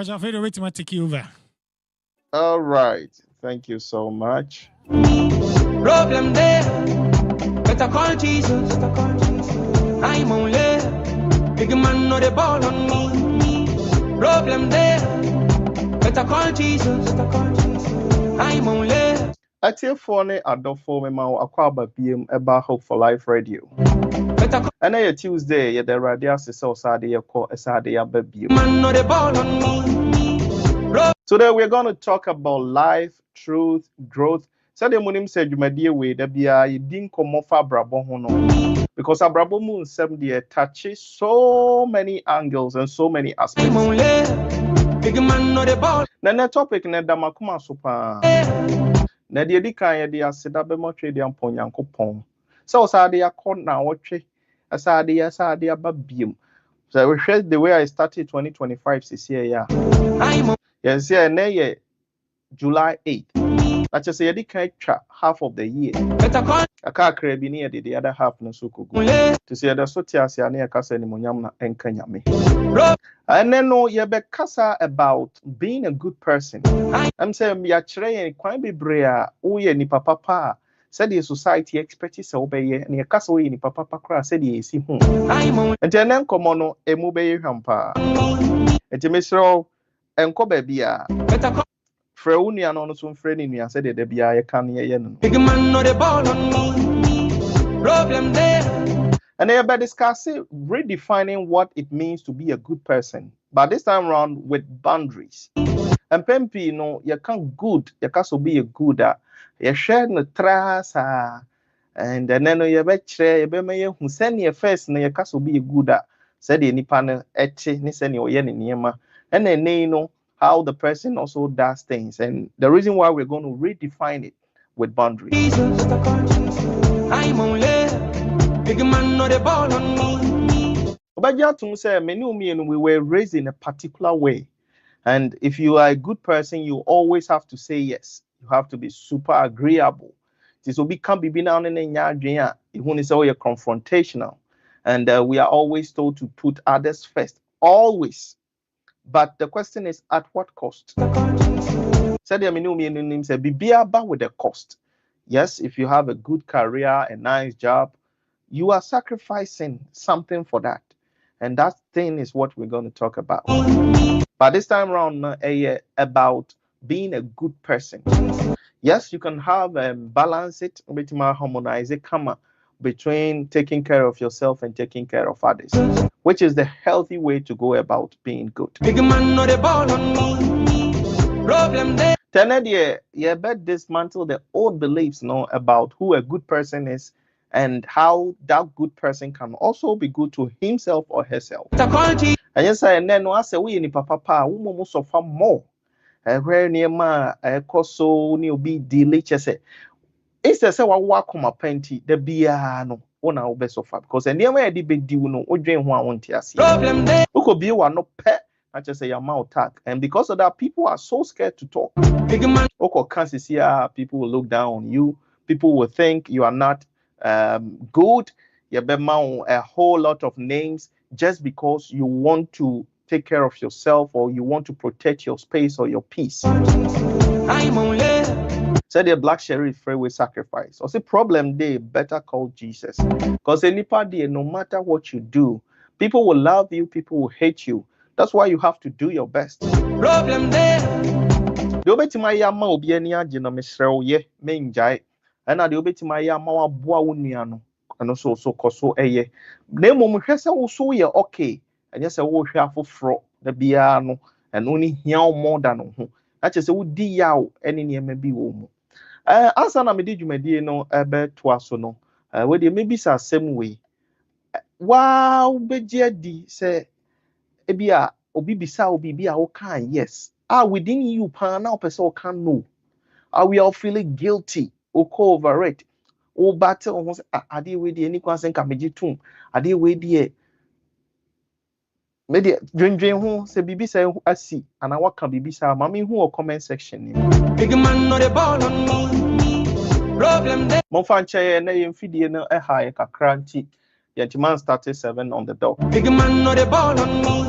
so I'm afraid to take you over. All right. Thank you so much. Problem there. Better call Jesus. I'm only big man, no the ball on me. Problem there. Better call Jesus. I'm only. Atiefo ne adofo me ma akwa ba biem eba Hope for Life Radio. And a Tuesday, ya the radio so sade ya ko sade ya ba biem. Today we're going to talk about life, truth, growth. Said the munim said you may dear way there be a din komo fa abrabo ho no. Because abrabo mu nsem dey touches so many angles and so many aspects. Na na topic na da makoma so pa. Na de di kan ye de aseda be mo twe de ampon Yankopon. So sade ya ko na wotwe asade ya ba biem. So we share the way I started 2025 this year ya. Yes, yeah, na ye July 8th. That's just say the half of the year. I can't crave near the other half no so go. To see the sotias ya near casa ni monyam na enkanyame. And then no ye be kasa about being a good person. I'm saying ya chere kwan bebre uye ni papa said the society expect say obeye na kasa uye ni papa kra said ye si hu. And then komo no emu be hwampa. Enti mesro enko ba bia. Frɛ wo nua no so mfrɛ ne nua sɛ de bia ye kan ye no. Big man no the ball on me. Problem there. And they about discussing redefining what it means to be a good person. But this time around with boundaries. And pempi no you can good, you can so be a good you share no trust and then no you be share you be me hu send your first no you can so be a good said the nipa no eche ni send your ye ne niema. And then you know how the person also does things, and the reason why we're going to redefine it with boundaries. I'm only big man, not a ball on me. But you have to say, we were raised in a particular way, and if you are a good person, you always have to say yes. You have to be super agreeable. This will become be now and then you say you're confrontational, and we are always told to put others first, always. But the question is, at what cost? Said be with the cost. Yes, if you have a good career, a nice job, you are sacrificing something for that. And that thing is what we're going to talk about. But this time around, about being a good person. Yes, you can have balance it, harmonize it, between taking care of yourself and taking care of others, which is the healthy way to go about being good. Big man, no the ball on me. Problem there. Tenedia, you better dismantle the old beliefs about who a good person is and how that good person can also be good to himself or herself. And yes, and then I say we ni papa we must suffer more. Where near ma so ni be delicious. It's the say wa koma penti the bia no ona wo be suffer because any way dey be diw no odwen ho a wonte ase problem there uko bi wa no pe na che say your mouth tag, and because of that people are so scared to talk. Big man uko can see people will look down on you, people will think you are not good, you be mouth a whole lot of names just because you want to take care of yourself or you want to protect your space or your peace. I'm only said the black sheriff freeway sacrifice. Or say problem day better call Jesus. Because any party, no matter what you do, people will love you, people will hate you. That's why you have to do your best. Problem day. The obetima yama obiania jino misreo ye menjai. And the obetima yama wa bua uniano. And also so koso eye. Nemo mhese also ye okay. And yes, I will share for fro the biano and only hear more than who. That is a would yaw any near maybe woman. Asa na medi dwumadi no ebe to aso no we dey maybe sa same way wow beje di say ebia obi bisa obi bia o kan yes within you pan na person o kan no we all feeling guilty o ko over it o battle o say ade we dey any kwansen ka meji tum ade we dey me dey dwendwen ho say bibi say asi ana waka bibi sa mama hu o comment section ni big man no the ball on me. Problem there. Monfanche na yemfidie no high kakra nti yentiman started 7 on the dot. Big man no the ball on me.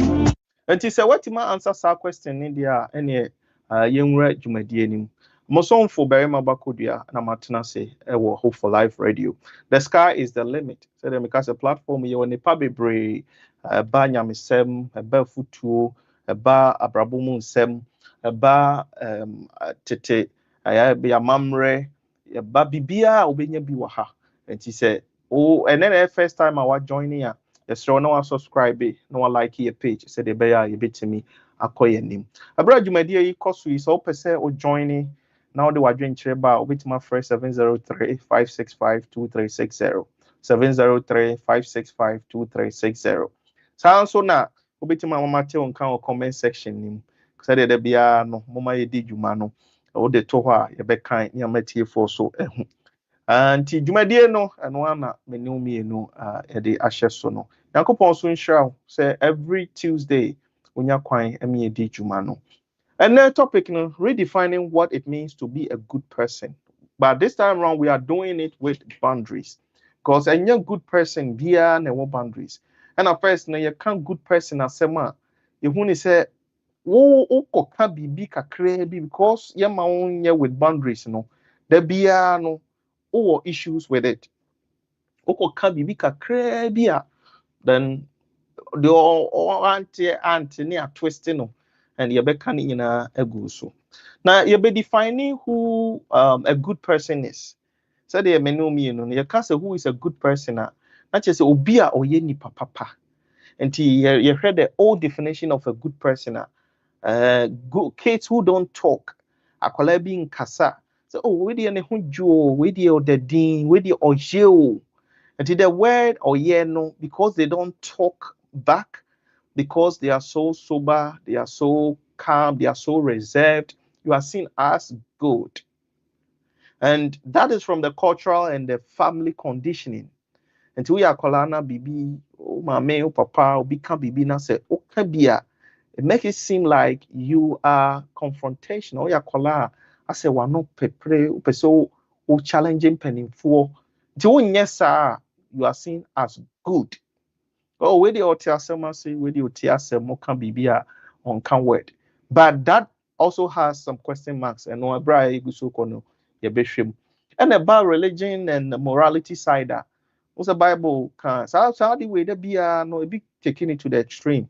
And he said, what you answer that question in there, any young red Jumadianim. Moson for Barimaba Kodua and Amatina say, Hope for Life Radio. The sky is the limit. So then because a platform you on a pabebre, Banya Misem, a Bafutu, a bar Abrabo Sem, a bar Tete, a be a mamre, a babibia, Obenya Biwaha. And he said, oh, and then the first time I was joining her. Yes, no one subscribe, no one like your page. Said the bear you bit to me. Akoye nim. Abra Jumadi yi kosu is all pese o joining. Now the wadwen chire ba with my first 703-565-2360. 703-565-2360. So na obitima mama te on kan comment section nim. Said the bia no mama ye di dwuma no. O de to ho a ye be kan ya matie for so ehu. Anti dwumadie no eno ana menu mienu e de ahye so no. Yankopon so nhyira say every Tuesday unya kwan emi edi dwuma no. And the topic, redefining what it means to be a good person. But this time around, we are doing it with boundaries. Because a young good person, via no boundaries. And at first, you can't good person as a you want to say, oh, can be because you're my own with boundaries, there be no issues with it. Oh, can be then the auntie near twisting and you be canning in a egu so. Now you be defining who a good person is. So they may know me, you can't say who is a good person. Not just obia or yeni papa. And you heard the old definition of a good person. Good kids who don't talk. Akwala being kasa. So we di ane hunjo, we di o the dean, we di o jeo. And the word or no, because they don't talk back, because they are so sober, they are so calm, they are so reserved, you are seen as good. And that is from the cultural and the family conditioning. Until we are kolana bibi, oh mame, oh papa, oh bika bibi na say, oh kabia. It makes it seem like you are confrontational. Oh ya kola, I say wano pepre, so challenging penifo. Until yes, you are seen as good. Oh, where the otiasema say, where the otiasema can be on can word. But that also has some question marks and no abra so kono yebeshim. And about religion and the morality side, what's the Bible can so the way there be no be taking it to the extreme.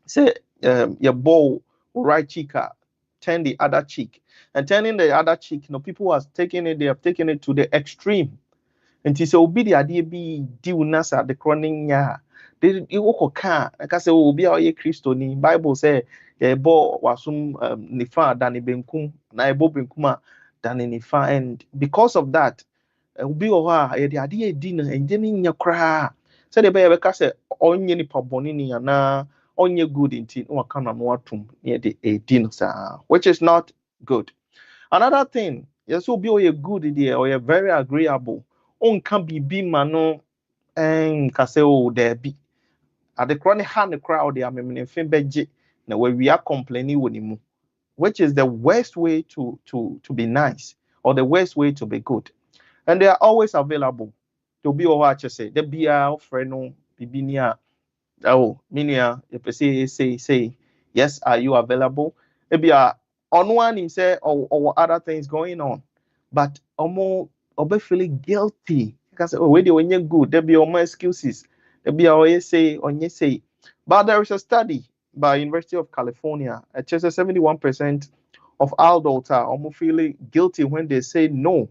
Say your bow right cheek turn the other cheek. And turning the other cheek, people are taking it, they have taken it to the extreme. And he said, Obi the idea be deal nasa the chronic ya. They can I say Obi a Christo ni Bible say ye bo wasum nifa dani benkum na ebo benkuma dani nifa, and because of that Obi oha ye the idea di na enjeni nya kra. Say the be ka say onye ni paboni ni na onye good inti no aka na no atum ye the edin sa, which is not good. Another thing, yes, Obi o ye good there or ye very agreeable. On can be mano and caseo there be at the chronic hand the crowd. They are meaning beji now where we are complaining with him, which is the worst way to be nice or the worst way to be good. And they are always available to be what you say. They be our friend no be near. Oh, minia, if you say yes, are you available? Maybe on one him say or other things going on, but almost be feeling guilty because oh, when you're good, there be more excuses. There be always say on you say. But there is a study by University of California. It says 71% of adults are almost feeling guilty when they say no,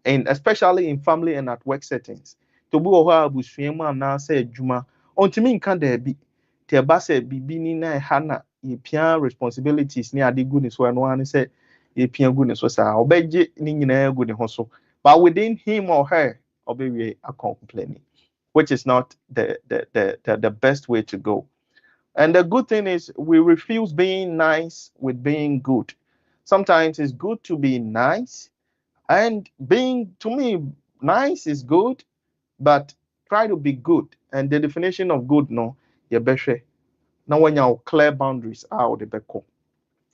and especially in family and at work settings. To be oha abusuema na say juma ontimi nka da bi te ba say bibi ni na ha na ye pia responsibilities ni ade gu ni so no an say ye pia gu ni so sa obeje ni nyina gu ni ho so, but within him or her obewe a complaining, which is not the best way to go. And the good thing is we refuse being nice with being good. Sometimes it's good to be nice, and being, to me, nice is good, but try to be good. And the definition of good, no, you better. Now, when you clear boundaries out the back.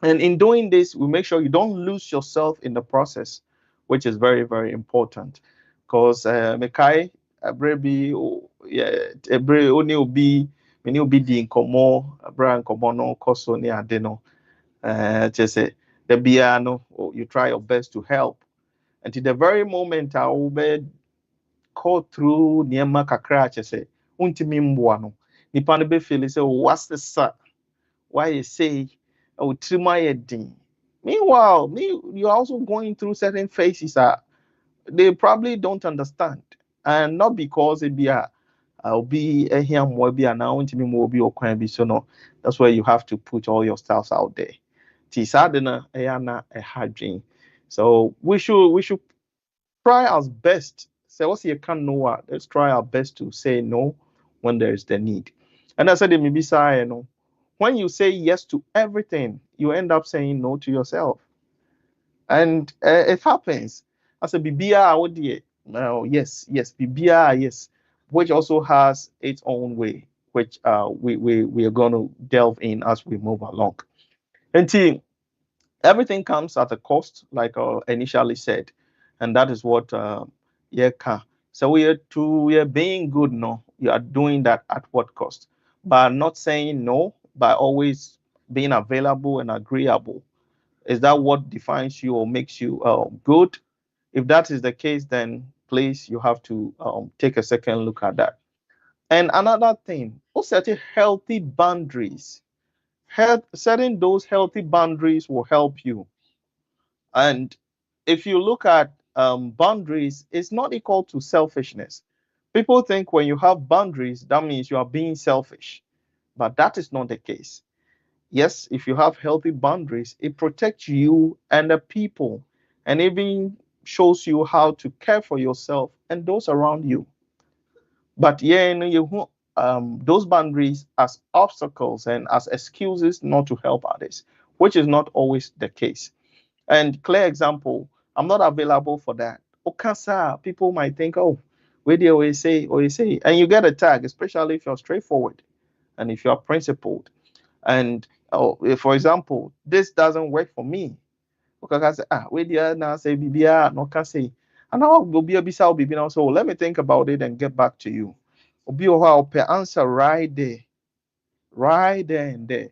And in doing this, we make sure you don't lose yourself in the process, which is very, very important. Because Mekai, Abrebi, yeah, Ebre, Oni Obi, many will be the incomo, brand common coso near deno. Just say the piano, you try your best to help. Until the very moment I will be call through Niema Kakra, just say, Untimi Mbuano. Nipa no be feel say, what's the sir? Why you say, oh, Trimaya Din. Meanwhile, you're also going through certain phases that they probably don't understand. And not because it be a I'll be a here more be an now into me more be or can be so no. That's why you have to put all your styles out there. Tisadena ayana a hard dream. So we should try our best. So what's you can know what? Let's try our best to say no when there is the need. And I said maybe say no. When you say yes to everything, you end up saying no to yourself. And it happens. I said bibia awodie. No, yes, bibia, yes, which also has its own way, which we are going to delve in as we move along. And everything comes at a cost, like initially said, and that is what yeah can. So we are being good. No, you are doing that at what cost? By not saying no, by always being available and agreeable. Is that what defines you or makes you good? If that is the case, then please you have to take a second look at that. And another thing, setting healthy boundaries. Setting those healthy boundaries will help you. And if you look at boundaries, it's not equal to selfishness. People think when you have boundaries, that means you are being selfish, but that is not the case. Yes, if you have healthy boundaries, it protects you and the people, and even shows you how to care for yourself and those around you. But yeah, those boundaries as obstacles and as excuses not to help others, which is not always the case. And clear example, I'm not available for that. Okasa, people might think, oh, where do you always say, and you get a tag, especially if you're straightforward and if you're principled. And if, for example, this doesn't work for me. Okaka say, where do you now say, Bibia, no can say, and I'll be a bisa, Bibi now. So let me think about it and get back to you. Obi I'll pay answer right there and there.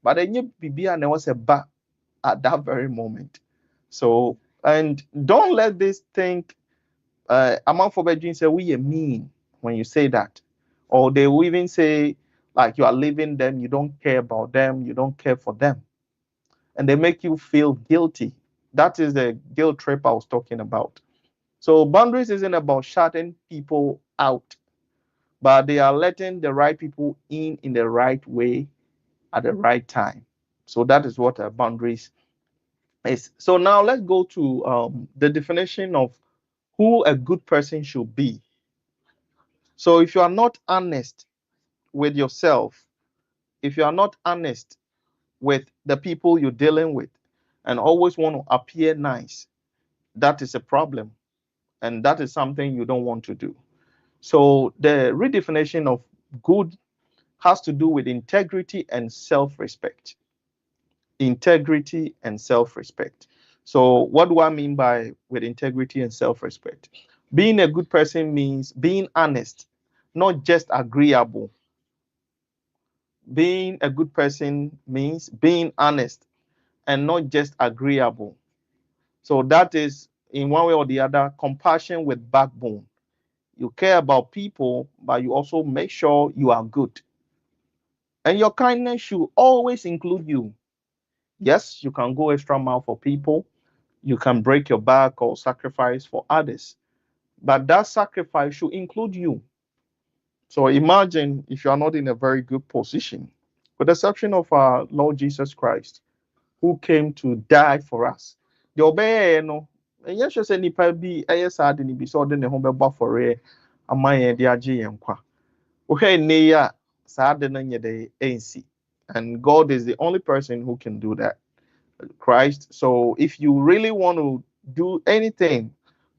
But then you Bibia, and there was a back at that very moment. So, and don't let this think, among for Beijing say, we are mean when you say that. Or they will even say, like, you are leaving them, you don't care about them, you don't care for them. And they make you feel guilty. That is the guilt trip I was talking about. So, boundaries isn't about shutting people out, but they are letting the right people in the right way at the right time. So, that is what boundaries is. So, now let's go to the definition of who a good person should be. So if you are not honest with yourself, if you are not honest with the people you're dealing with, and always want to appear nice, that is a problem. And that is something you don't want to do. So the redefinition of good has to do with integrity and self respect. Integrity and self respect. So, what do I mean by with integrity and self respect? Being a good person means being honest, not just agreeable. Being a good person means being honest and not just agreeable. So, that is in one way or the other compassion with backbone. You care about people, but you also make sure you are good. And your kindness should always include you. Yes, you can go extra mile for people. You can break your back or sacrifice for others. But that sacrifice should include you. So imagine if you are not in a very good position, with the exception of our Lord Jesus Christ, who came to die for us. The obey no, and yes, you say nipa bi ayesa de ni bi so de ne ho beba for amaye de age yenkwa. Ohwe ne ya sa de na nye de ensi. And God is the only person who can do that. Christ. So if you really want to do anything,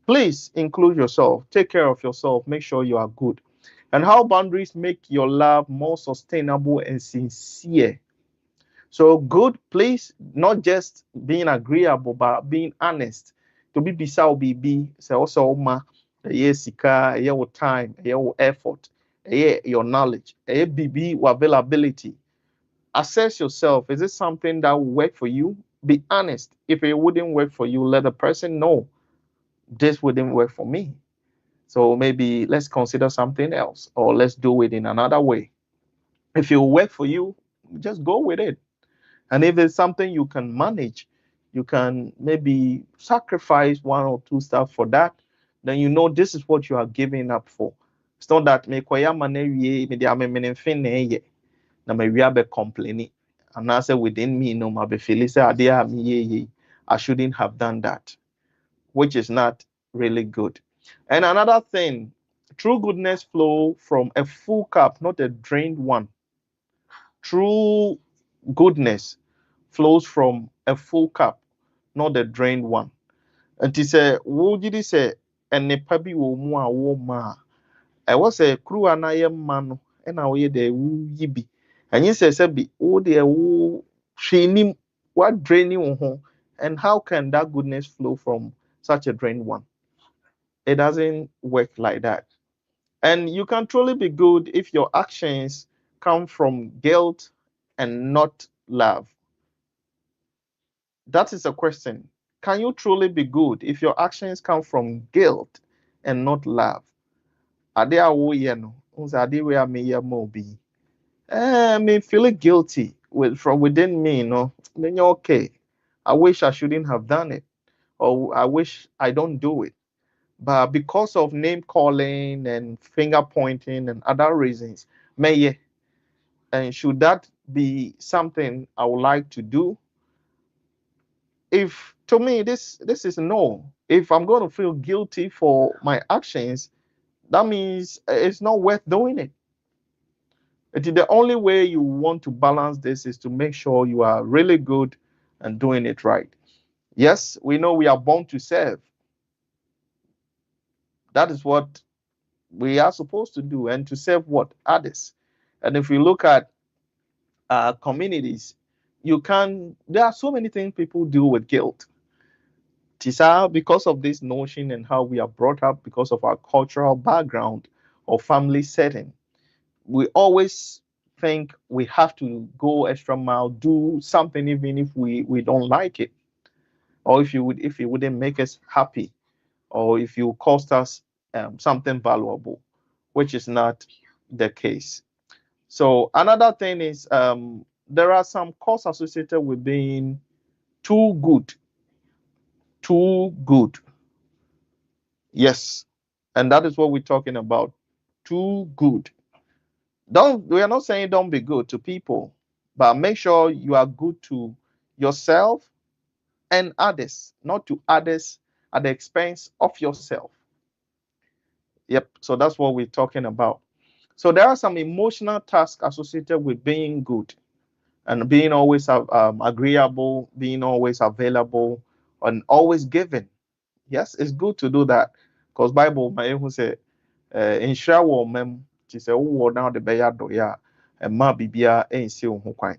please include yourself. Take care of yourself. Make sure you are good. And how boundaries make your love more sustainable and sincere. So good, please, not just being agreeable, but being honest. To be bisa bibi, say also ma, sika, your time, your effort. your knowledge, BB availability. Assess yourself. Is it something that will work for you? Be honest. If it wouldn't work for you, let the person know this wouldn't work for me. So maybe let's consider something else, or let's do it in another way. If it will work for you, just go with it. And if it's something you can manage, you can maybe sacrifice one or two stuff for that, then you know this is what you are giving up for. It's not that me kwaya manewie me dia me menefin na ye na me wi abe complaining. And I say within me no ma be feel say ade a me ye I shouldn't have done that, which is not really good. And another thing, true goodness flow from a full cup, not a drained one. True goodness flows from a full cup, not the drained one. And he said, would you say, and ne pabi wo mu a wo ma? I was a crew and I am man, and I wear the woo yibi. And you say, Sabi, oh, dear, woo, she what draining home, and how can that goodness flow from such a drained one? It doesn't work like that. And you can truly be good if your actions come from guilt and not love. That is a question. Can you truly be good if your actions come from guilt and not love? Ade a woyɛ no, unse ade we a meyɛ ma obi. Me feeling guilty from within me, Then you're okay. I wish I shouldn't have done it, or I wish I don't do it. But because of name calling and finger pointing and other reasons, may and should that be something I would like to do? If to me this is no. If I'm going to feel guilty for my actions, that means it's not worth doing it. The only way you want to balance this is to make sure you are really good and doing it right. Yes, we know we are born to serve. That is what we are supposed to do, and to serve what? Others. And if we look at communities, there are so many things people do with guilt. Tisa, because of this notion and how we are brought up, because of our cultural background or family setting, we always think we have to go extra mile, do something even if we don't like it, or if it wouldn't make us happy, or if you cost us something valuable, which is not the case. So another thing is there are some costs associated with being too good. Too good. Yes. And that is what we're talking about. Too good. We are not saying don't be good to people, but make sure you are good to yourself and others, not to others at the expense of yourself. Yep. So that's what we're talking about. So there are some emotional tasks associated with being good and being always agreeable, being always available, and always giving. Yes, it's good to do that because Bible, my who say, "Nhyira wɔ mem," she say, "Who now the beya do ya, and ma bibia ain't see who kwan."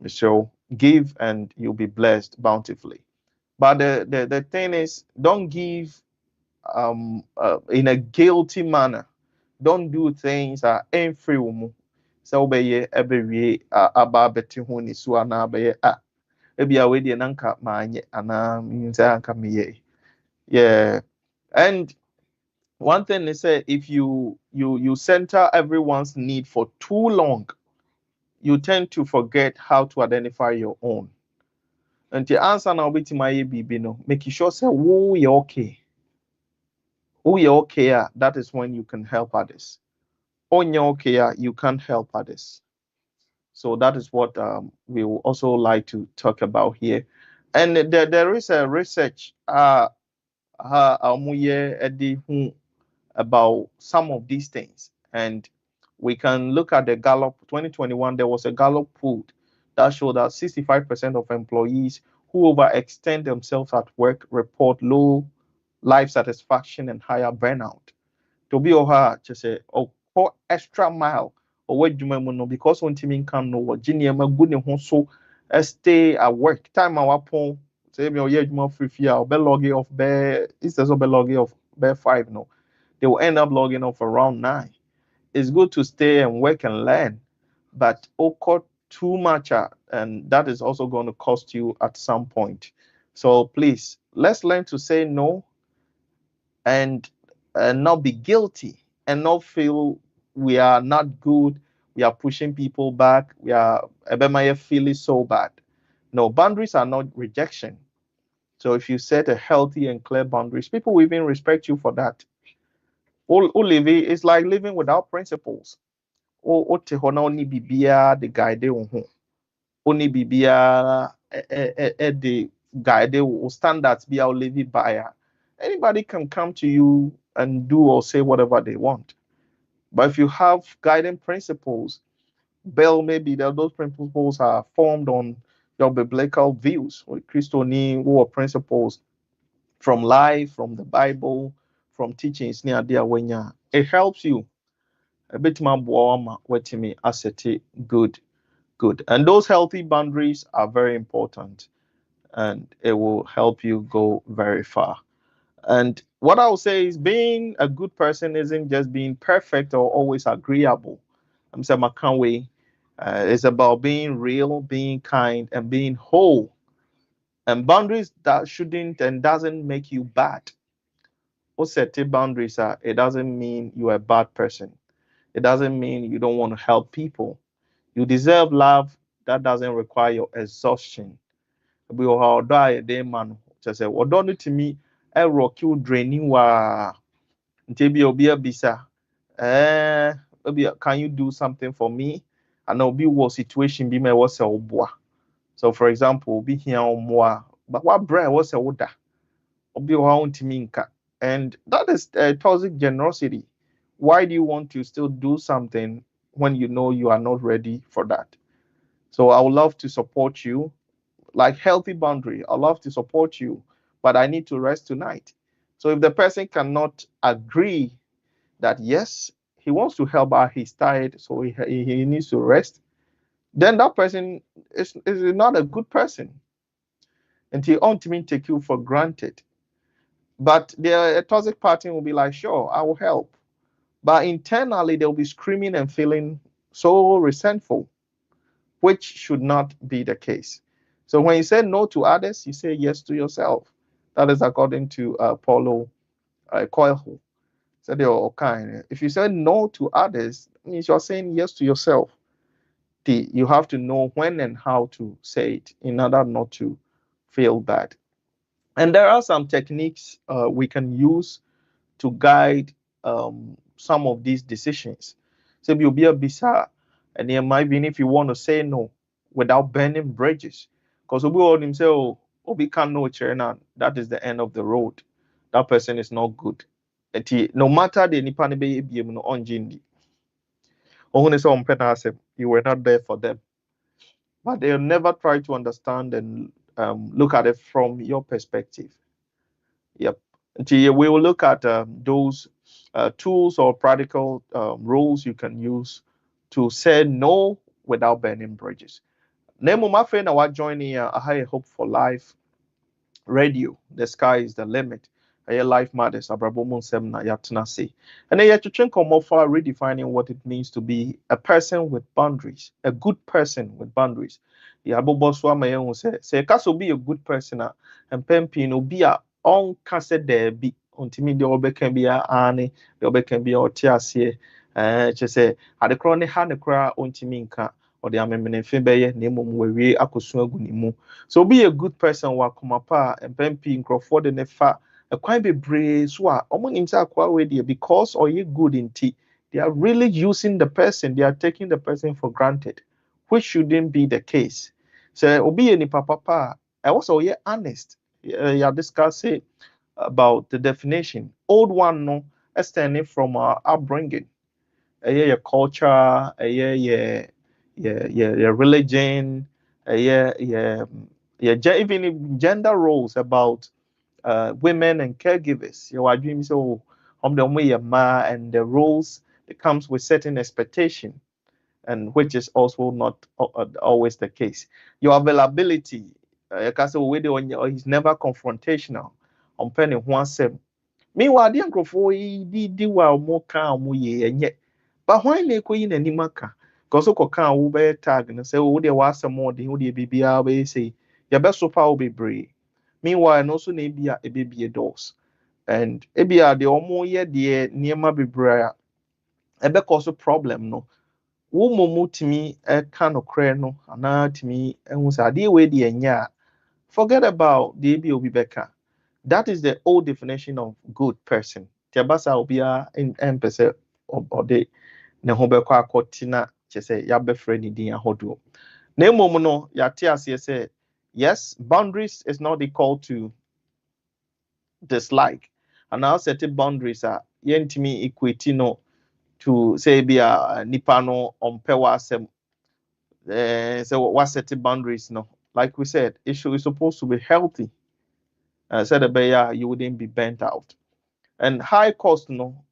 So give and you'll be blessed bountifully. But the thing is, don't give in a guilty manner. Don't do things that ain't free wumu. So obeye ebewie aba beti ho ni so ana beye ebi a we de nanka manye ana minza anka meye. Yeah. And one thing they say, if you center everyone's need for too long, you tend to forget how to identify your own. And the answer now be to my baby no, make sure say who you okay. Who you okay, that is when you can help others. On your okay, you can't help others. So that is what we will also like to talk about here. And there is a research about some of these things. And we can look at the Gallup 2021. There was a Gallup poll that showed that 65% of employees who overextend themselves at work report low life satisfaction and higher burnout. To be oha, just say, oh, for extra mile or what you may know because when teaming can know what Junior Maguni so stay at work. Time our phone, say me or yeah, more free fear or be logging off bear, instead of be logging off bear 5 no. They will end up logging off around 9. it's good to stay and work and learn, but oko too much, and that is also going to cost you at some point. So please, let's learn to say no and not be guilty and not feel we are not good. We are pushing people back. We are feeling so bad. No, boundaries are not rejection. So if you set a healthy and clear boundaries, people will even respect you for that. Living is like living without principles. O te hona oni bibia the guide ho. Oni bibia the guide or standards be our living by. Anybody can come to you and do or say whatever they want. But if you have guiding principles, maybe that those principles are formed on your biblical views, or Christoni or principles from life, from the Bible, from teachings near there when it helps you a bit more with me asset good. And those healthy boundaries are very important and it will help you go very far. And what I would say is being a good person isn't just being perfect or always agreeable. I'm saying Makanwe. It's about being real, being kind, and being whole. And boundaries that shouldn't and doesn't make you bad. What set boundaries are, it doesn't mean you're a bad person. It doesn't mean you don't want to help people. You deserve love that doesn't require your exhaustion. Bi wɔ hɔ a ɔdɔ a yɛde ma no kyerɛ sɛ ɔdɔ no tumi ɛrɔ kiw draining waa nti bi obi abisa can you do something for me? And obi wɔ situation bi ma ɛwɔ sɛ ɔboa. So for example, obi hia ɔmmoa but what brɛ ɛwɔ sɛ woda obi wɔ hɔ a ɔntumi nka, and that is toxic generosity. Why do you want to still do something when you know you are not ready for that? So I would love to support you, like healthy boundary. I love to support you, but I need to rest tonight. So if the person cannot agree that yes, he wants to help, but he's tired, so he needs to rest, then that person is not a good person. And he ultimately take you for granted. But the toxic party will be like, sure, I will help. But internally, they'll be screaming and feeling so resentful, which should not be the case. So when you say no to others, you say yes to yourself. That is according to Paulo Coelho. So they are kind. If you say no to others, it means you're saying yes to yourself. You have to know when and how to say it in order not to feel bad. And there are some techniques we can use to guide some of these decisions. So you'll be a bisa, and even if you want to say no without burning bridges, because we all him say, oh, we can't know China, that is the end of the road. That person is not good. No matter the nipa be no onjindi. You were not there for them. But they'll never try to understand and look at it from your perspective. Yep. We will look at those tools or practical rules you can use to say no without burning bridges. Name my friend, I was joining a higher hope for life radio. The sky is the limit. Life matters. ABRABO NSEM na yatena se. And then you have to think more for redefining what it means to be a person with boundaries, a good person with boundaries. The abobo swama yen say kaso be a good person and pempi no be a on kase there be untimi de obe can be a ane, the obe can be or tiasie. Just say at the crony hand cra untimi nka or the amemene febeye nemo we akosu agu ni mu. So be a good person wa komapa and pempi nkrofo de ne fa a quite be brave so because or you good in tea. They are really using the person, they are taking the person for granted, which shouldn't be the case. So obi any papa I was all honest. Yeah, discuss it about the definition. Old one no extending from our upbringing. Your culture, your religion, even gender roles about women and caregivers. Your dreams so and the roles that comes with certain expectation, and which is also not always the case. Your availability, is never confrontational. On penny one sem. Meanwhile, the uncle for more calm, But why make we in any maka? Because so can we be tag and say, oh, there was some more, the BBR we say, your best so far will be brave. Meanwhile, also maybe a baby doors. And ebia the omo ye de niema bebraya ebe cause problem no wo momu timi e ka no kre no ana timi ehun sa de we de enya forget about the ebi obi beka. That is the old definition of good person tiabasa obia in empese ode ne ho bekọ akotina chese ya befre ni din ahodo na emom no ya te ase say yes, boundaries is not equal to dislike. And now set boundaries are yentimi equity no to say be a nipa no ompewa asem so what set boundaries no. Like we said, it is supposed to be healthy. Said a you wouldn't be bent out. And high cost no,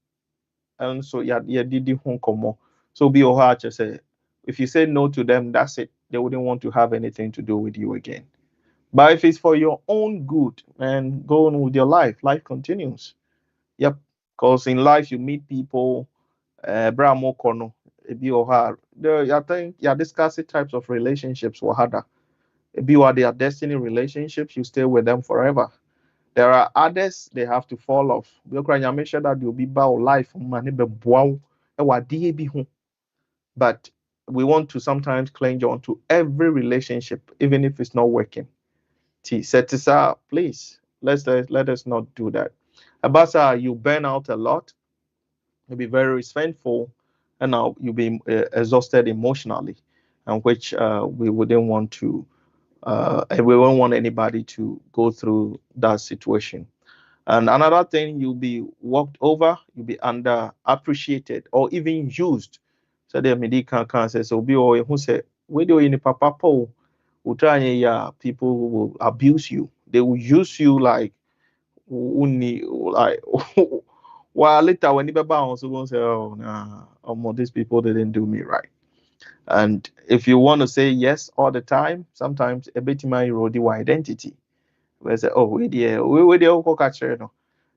and so yeah did home come. So be your heart say if you say no to them, that's it. They wouldn't want to have anything to do with you again. But if it's for your own good and go on with your life continues. Yep. Because in life you meet people, Bramo Kono, Ebi Oha. I think you're discussing types of relationships Wahada. Ebi are their destiny relationships, you stay with them forever. There are others they have to fall off. You make sure that you'll be about life, but we want to sometimes cling on to every relationship, even if it's not working. Set this up, please. Let us not do that. Abasa, you burn out a lot. You'll be very resentful, and now you'll be exhausted emotionally, and which we wouldn't want to. And we won't want anybody to go through that situation. And another thing, you'll be walked over, you'll be underappreciated, or even used. So the medical can say, so be all who say, we do in the papa po, people who will abuse you. They will use you like like while later when you bounce, you say, oh nah, these people didn't do me right. And if you want to say yes all the time, sometimes a bit my erode your identity. We say, oh, we there catch no.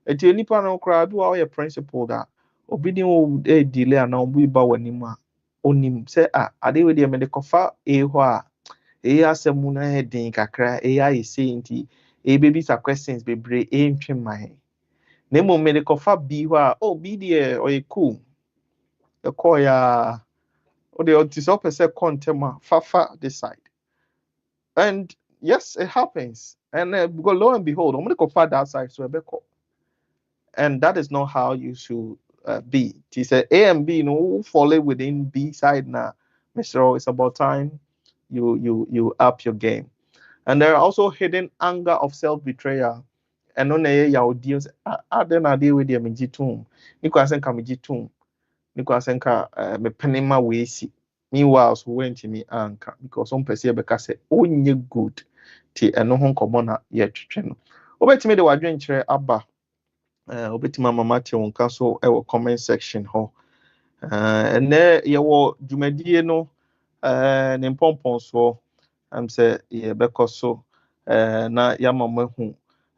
Eti onipa no kra bi wa your principle that obidin wo delay and obi ba wanima onim say ade we there me de kofa ho a asemu na hedin kakra ayi say nti baby sa questions bebre ntwe man na mo me de kofa bi ho a bi there o cool e call ya o de otis up say contema fafa decide. And yes, it happens. And because lo and behold, I'm going to go far that side so and that is not how you should be. He said A and B, fall within B side now. Mr. It's about time you up your game. And there are also hidden anger of self-betrayal. And on a ya audience, then I deal with them in Jitum. Nico Asenka Mijitum. Nico Asenka me penima wesi. Meanwhile, so went to me anchor because some person because say only good. Ti eno hon komo na ye twetwe no. Obetime de wadwen kire aba obetima mama te wonka so e wo comment section ho ene ye wo dwumadie no ne pompon so am say ye bekoso na ya mama hu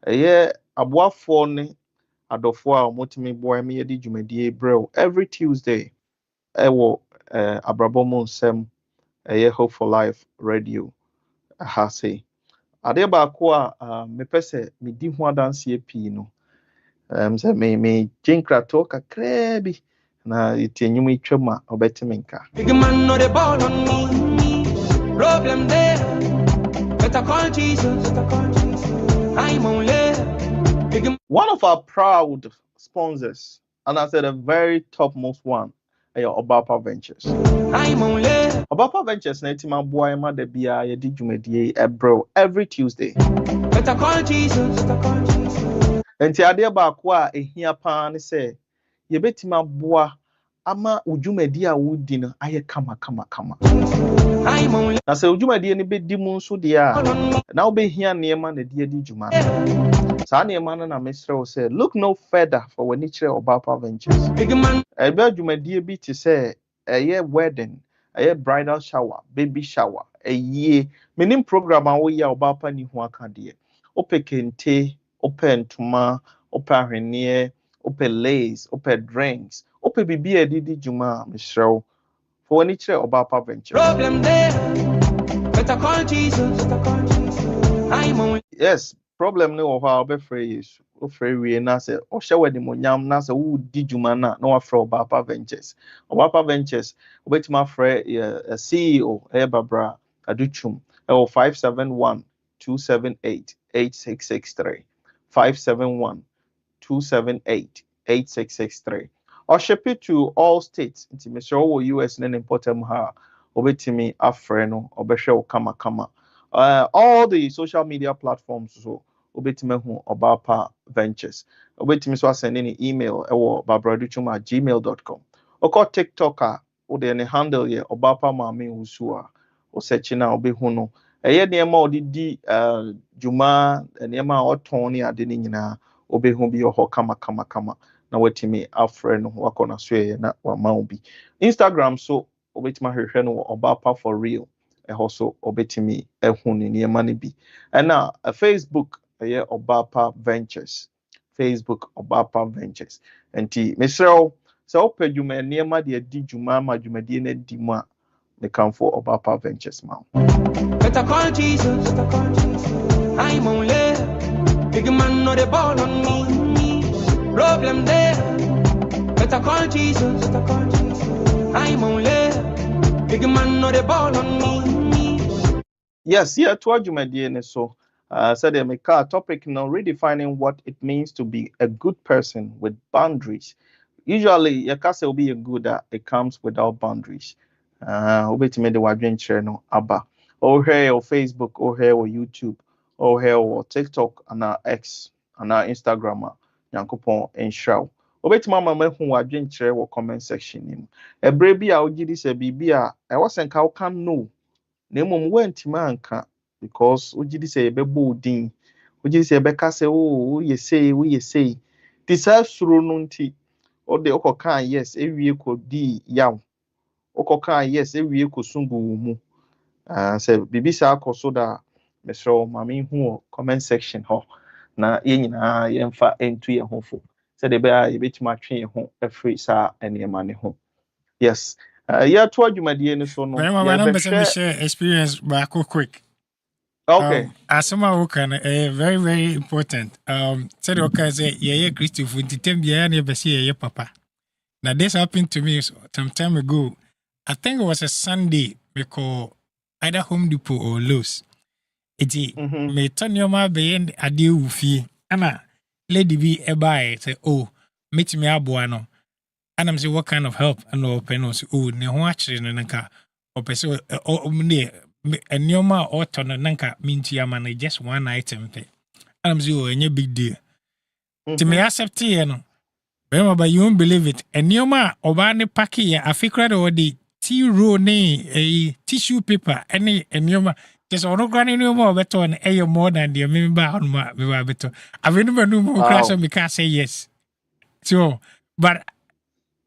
ye aboafo ne adofo a omotimi boy me ye di dwumadie brew every Tuesday e wo ABRABO mo nsem ye Hope for Life radio ha say ade ba ko a me pese me di ho adanse pii no say me jinkrato kakra bi na itenyum itwam a obetime nka big man no the ball on me problem there better call Jesus I'm only big. One of our proud sponsors, and I said a very topmost one, Obapa Ventures. I'm only Obapa Ventures na etima boy ma da bia ye di dwumadie ebro every Tuesday. Better call Jesus. Enti ade ba ko a ehia pa ne se ye betima boa ama udwumadi a wudi no aye kama. Na se udwumadi ne bedi mu nso de a na obehia niema na de adi dwuma. Sa niema na mesre o say look no further for when it Obapa Ventures. Ebe adwumadi bi te say eye wedding, eye bridal shower, baby shower, eye menim program a wo ya Obapa ni ho aka de. Ope kente, ope ntoma, ope ahwenie, ope lace, ope drinks, ope ope bibi e didi juma misrew for any chere Obapa venture. Problem there. Better call Jesus. I'm only. Yes, problem no ho obefre Yesu. Ofre wie na se o hye wadi monyam na se wo di juma na wafre Obapa Ventures. Obapa Ventures obetima frɛ a CEO Babra Aduchum. 571 278 8663 571 278 8663 or ship it to all states nti me sure wo US na important ha obetimi afre no obehwe kama all the social media platforms so obetimi hu Obapa Ventures obetimi so send any email ewo babraduchum@gmail.com oko TikTok o de ne handle ye Obapa Mami Usua o search na obehu no eye niema odidi juma niema oton ni ade ni nyina obehu bi ho kama na watimi afre no wakona so na wama obi Instagram so obetimi hwehwe no Obapa for real so obetimi ehu ni niema ne bi na Facebook Obapa Ventures enti mesrel so opadwuma niema de di dwuma ma dwumadi na di mu a me come for Obapa Ventures ma Better call Jesus. I'm only. Big man no the ball on me. Problem there. Better call Jesus. I'm only. Big man no the ball on me. Yes, yeah, to adwumadi ne so said me car topic now redefining what it means to be a good person with boundaries. Usually your castle will be a good it comes without boundaries. Obetime de wadwen chere no aba. Oh here or Facebook, oh here or YouTube, oh here or TikTok and X and Instagram Yankopon enshow. Obetime mama hu wadwen chere wo comment section nim. Ebre bi a ogidi se bibi a e wasenka wo kan no. Na emom wantima anka because ogidi se ebebo odin. Ogidi se ebeka se wo ye say. Disasuro no nti o de okokan yes ewie ko di yaw. Okokan yes ewie ko sungu mu. Say bibi sa akoso da mesro mami hu comment section ho na ye nyina ye mfa entu ye hofo say de be a ye betima twe ye ho afri sa enema ne ho yes ya to adwumade ne so no ya be share experience back quick. Okay. Asoma woka na very very important. Said okay say ye Christopher ntitem bia na be say ye papa. Now this happened to me some time ago. I think it was a Sunday because either Home Depot or Lowe's. Iti me turn your ma be ade wufi. Ana lady be e buy say oh meet me aboa no. And I'm say what kind of help and open us oh ne ho akire no nka opese o ne enioma auto no nka minti ama na just one item thing. And I'm say oh any big deal. To me accept here no. But you won't believe it. Enioma oba ne paki ya afikra de odi tea roll ne a tissue paper any enioma just ono grani no more better on more than the member on my better. I remember no more class on because say yes. So but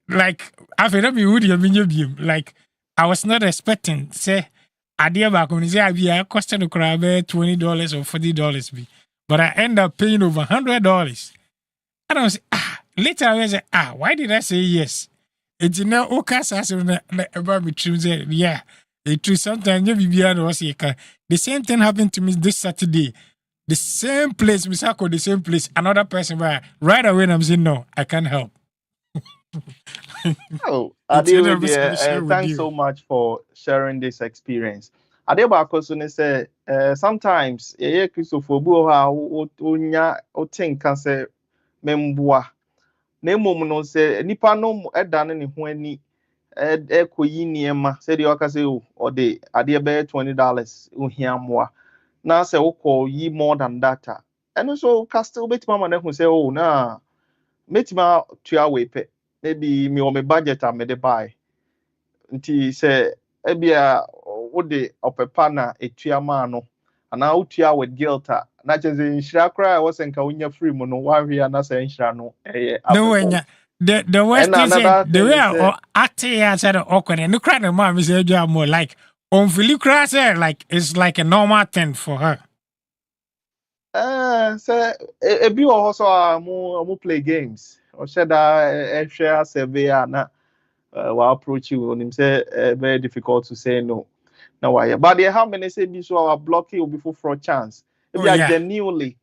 like I feel me would you like I was not expecting say idea back when say I be a cost to crab $20 or $40 be. But I end up paying over $100. And I was later I was why did I say yes? It's now okay about me say yeah. It true sometimes the same thing happened to me this Saturday. The same place, Misako, the same place, another person where right away I'm saying no, I can't help. Oh, thanks so much for sharing this experience. Adeba say sometimes Christopher Buha think can say memboa. Nemo no say nipa no edane ne ho ani ekoyi niema say the waka say or the ade be $20 ohia moa na say wokọ yi more than that and so castle betima ma na hu say oh na metima tua we pe maybe me o me budget am de buy nti say ebia wo de opepa na etua ma no ana utua with guilt na cheze nshira kra wo senka wonya free mu no wahwe na say nshira no no wenya the worst is the way acting as said awkward and the cry the mom is more like on Philly crash like it's like a normal thing for her. Say ebi wo so mo play games or said a share survey na will approach you on him say very difficult to say no. Now why? But there how many say be so our block you before for a chance. If you are genuinely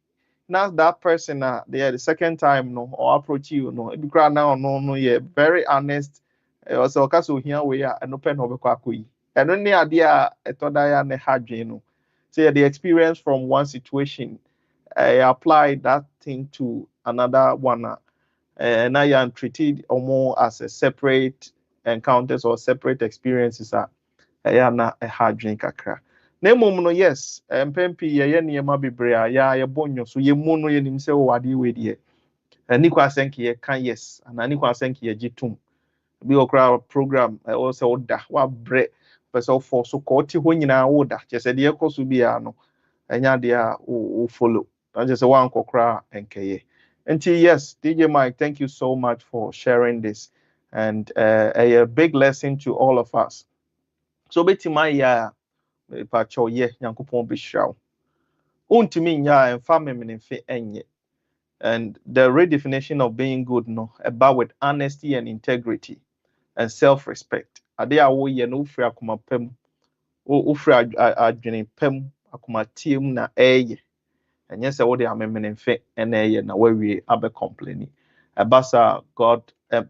not that person they are the second time no or approach you no if you cry now no yeah very honest also kaso here we are no pen over kwakui and only idea etoda ne hadwe no say the experience from one situation I apply that thing to another one and I am treated almost as a separate encounters or separate experiences na a hard drink kakra na mmom no yes mpempi ye niema bebre a ya bonyo so ye mu no ye nim se wo ade we die ani kwa senke ye kan yes and ani kwa senke ye gitum bi okra program o se oda wa bre person for so ko ti ho nyina wo da che se de ekoso bi a no enya de a o follow na je se wan kokra enkeye nti yes DJ Mike, thank you so much for sharing this and a big lesson to all of us. So betima ya pacho ye nyankopon be shraw untimi nya emfa mememfe enye and the redefinition of being good no about with honesty and integrity and self-respect ade a wo ye no ufri akoma pem ufri adwene pem akoma tiem na eye enye se wo de amememfe ena eye na wawie abe complaining abasa God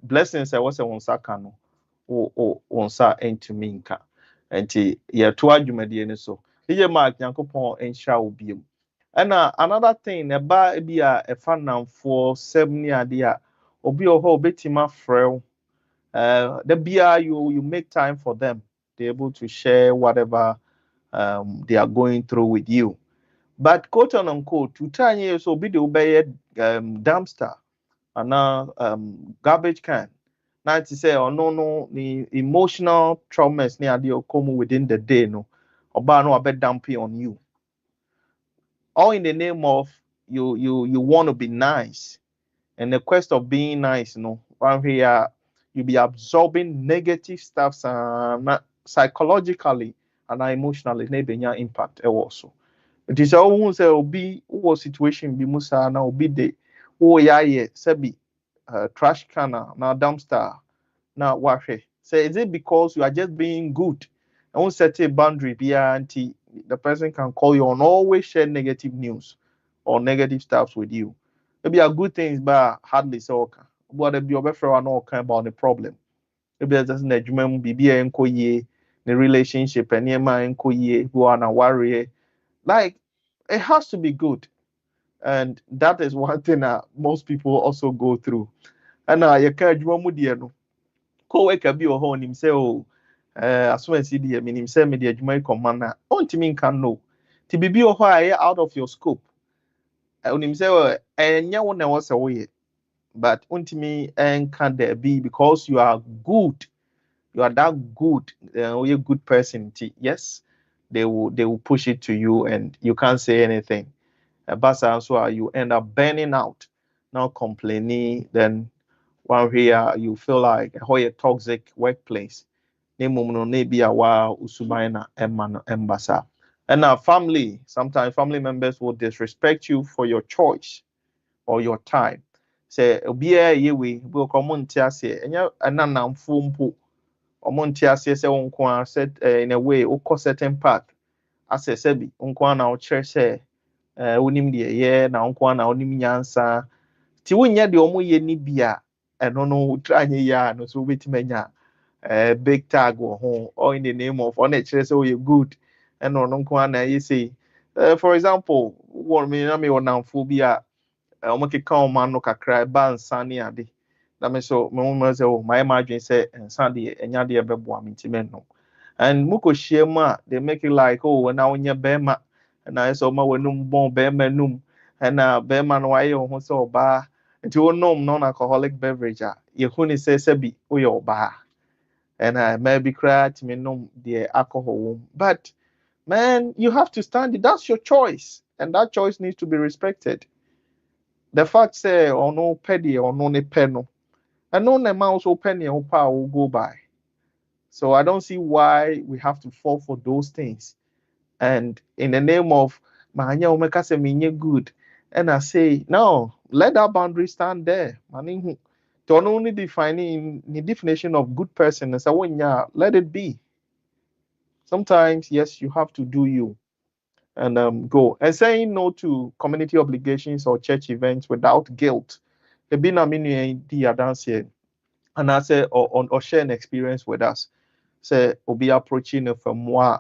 blessings I was won saka no won sa entimi nka enti ye to adwumade ni so DJ Mark Nyankopon enhira obiam and another thing eba bia e fa namfo semni ade a obi oho betima frel the bia you make time for them be able to share whatever they are going through with you but quote unquote to tanye so be the obey dumpster and garbage can now to say oh no the emotional traumas near the come within the day no oba no abet dumping on you all in the name of you want to be nice and the quest of being nice one here you be absorbing negative stuff psychologically and emotionally maybe your impact also it is almost a be or situation be musa na obi de oh yeah sebi trash can now dumpster now wash say is it because you are just being good and won't set a boundary beyond the person can call you and always share negative news or negative stuff with you maybe are good things but hardly so what be your friend no kind about the problem maybe just an adwuma bibi enko ye the relationship and enko ye who are na worry like it has to be good and that is one thing that most people also go through and you can adwuma mu die no co-worker bi o ho nim say o aso asi die minim say me de adwuma command na ontimi nka no ti bibi o ho a out of your scope onim say enye wo na wo se wo ye but ontimi nka there be because you are good you are that good you're a good person yes they will push it to you and you can't say anything but so you end up burning out now complaining then one here you feel like a toxic workplace maybe a while usubaina embasa and our family sometimes family members will disrespect you for your choice or your time say obia yewe we community ase enya ananamfo mpo omonti ase se wonko set in a way o certain path ase sebi wonko na o kire se wonim de ye na wonko na wonim nyansa ti wonya de omo ye ni bia eno no tranye ya no so betimanya big tag or in the name of on kire se we good eno no nko na ye say for example one me na me wonamfo bia omokeka o man no kakra ba nsane ade na me so me mo say o my imagine say nsane enya de bebo amintimen no and muko shema they make it like oh na onya bema na so ma wanum bon bema num and bema no aye ho so oba nti wonom non alcoholic beverage ye huni say sebi o ye oba and maybe cry to me nom the alcohol but man you have to stand it that's your choice and that choice needs to be respected. The fact say or no penny or no penno and no amount of penny or power will go by. So I don't see why we have to fall for those things. And in the name of Mahanya Omeka se minye good. And I say, no, let that boundary stand there. Don't only defining the definition of good person as a one, yeah, let it be. Sometimes, yes, you have to do you and go. And saying no to community obligations or church events without guilt. Ebi na me nua di adanse and I say or share an experience with us. Say obi approaching from moi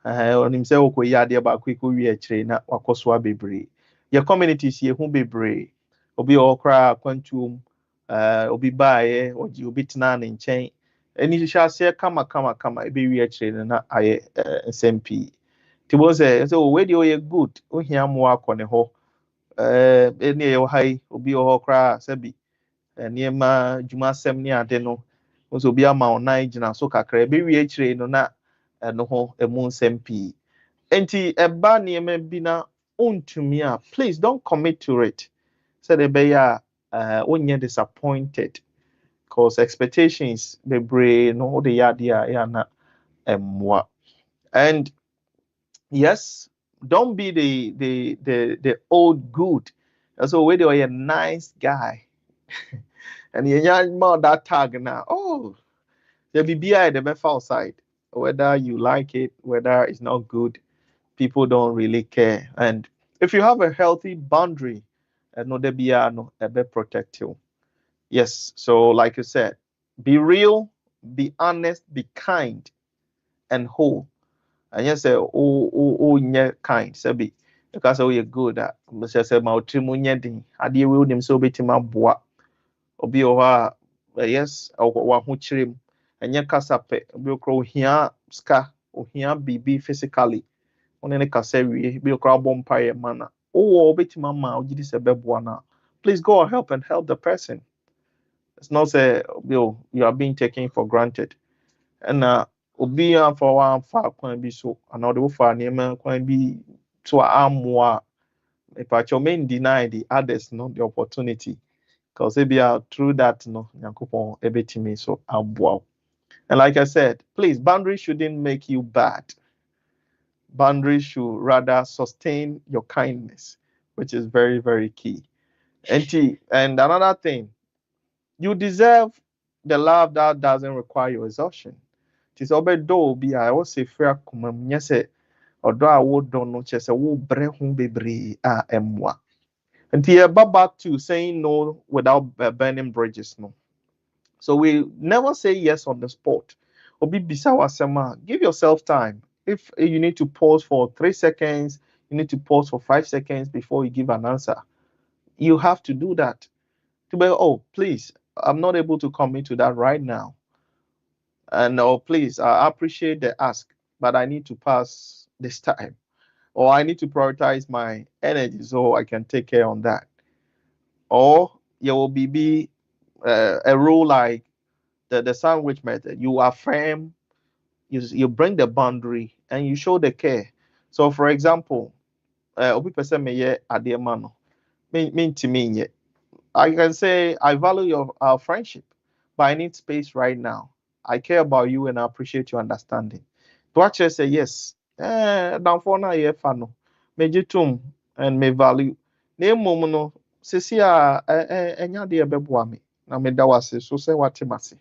onim say okoyi ade ba ko wi akire na wakoso abebre. Your communities ye hu bebre. Obi okra kwantuom obi baaye obi tena ne nkyɛn. Ani hyehyɛ ase kama ebe wi akire na aye SMP. Tibo say we dey oye good ohia mo akɔ ne ho eni e hai obi o kra sabi nneɛma dwumasɛm ne ade no nso obi ama online gyina so kakra ebe wi akyire no na ɛno ho emu nsɛm pii enti ɛba nneɛma bi na ontumi a please don't commit to it said ebe ya onye disappointed cause expectations bebree no de yade a ya na ɛmmoa and yes, don't be the old good. So where you're a nice guy, and you're more that tag now. Oh, there be BI the best outside. Whether you like it, whether it's not good, people don't really care. And if you have a healthy boundary, no there be no a bit protect you. Yes. So like you said, be real, be honest, be kind, and whole. And you say nye kind sabi because we good at say say ma otrimu nye din ade we onim so betima boa obi o ha yes wa ho kyerem enye kasa pe obi okro ohia ska ohia bibi physically one ne kasa wie bi okro abom paye mana o betima ma ogidi se beboa na please go and help the person. It's not say you are being taken for granted. And obi a for one fa kwan bi so another for name kwan bi to amwa if I main deny the others no the opportunity because if you are through that no yakupon ebetimi so abwa. And like I said, please boundaries shouldn't make you bad. Boundaries should rather sustain your kindness, which is very very key. And another thing, you deserve the love that doesn't require your exhaustion. Tis obedo bi a wo se fra koma nyɛ sɛ ɔdɔ a wo dɔ no kyɛ sɛ wo brɛ ho bebree a ɛmmoa. Nti yɛba back to saying no without burning bridges no. So we never say yes on the spot. Obi bisa wasɛm a give yourself time. If you need to pause for 3 seconds, you need to pause for 5 seconds before you give an answer. You have to do that. To be, oh, please, I'm not able to commit to that right now. And oh, please, I appreciate the ask, but I need to pass this time, or I need to prioritize my energy so I can take care on that. Or there will be a rule like the sandwich method. You affirm, you bring the boundary, and you show the care. So, for example, obi person me ye adeema no, me to me I can say I value our friendship, but I need space right now. I care about you and I appreciate your understanding. To actually say yes, down for na ye fa no, mejitum and me value. Ne mom no, sisi a enya de ebeboa me. Na me da wase so say what mase.